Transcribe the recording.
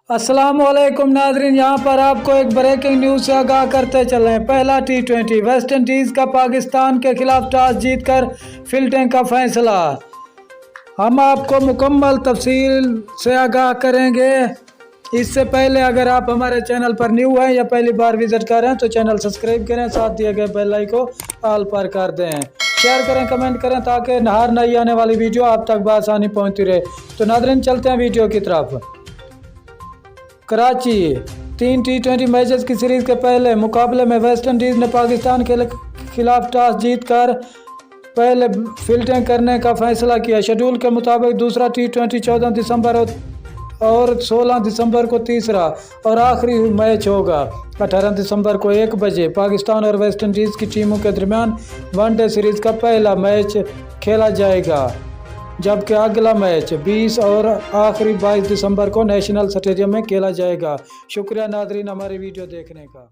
अस्सलामुअलैकुम नाजरीन, यहाँ पर आपको एक ब्रेकिंग न्यूज़ से आगाह करते चलें। पहला T20 वेस्ट इंडीज़ का पाकिस्तान के खिलाफ टॉस जीतकर फील्डिंग का फैसला। हम आपको मुकम्मल तफसील से आगाह करेंगे। इससे पहले अगर आप हमारे चैनल पर न्यू हैं या पहली बार विजिट कर रहे हैं तो चैनल सब्सक्राइब करें, साथ दिए गए बेल आइकन को ऑल पर कर दें, शेयर करें, कमेंट करें ताकि हर नई आने वाली वीडियो आप तक बआसानी पहुँचती रहे। तो नाजरीन चलते हैं वीडियो की तरफ। कराची 3 T20 मैचेस की सीरीज के पहले मुकाबले में वेस्ट इंडीज़ ने पाकिस्तान के खिलाफ टॉस जीतकर पहले फील्डिंग करने का फैसला किया। शेड्यूल के मुताबिक दूसरा T20 14 दिसंबर और 16 दिसंबर को तीसरा और आखिरी मैच होगा। 18 दिसंबर को 1 बजे पाकिस्तान और वेस्ट इंडीज़ की टीमों के दरमियान वनडे सीरीज़ का पहला मैच खेला जाएगा, जबकि अगला मैच 20 और आखिरी 22 दिसंबर को नेशनल स्टेडियम में खेला जाएगा। शुक्रिया नाजरीन हमारी वीडियो देखने का।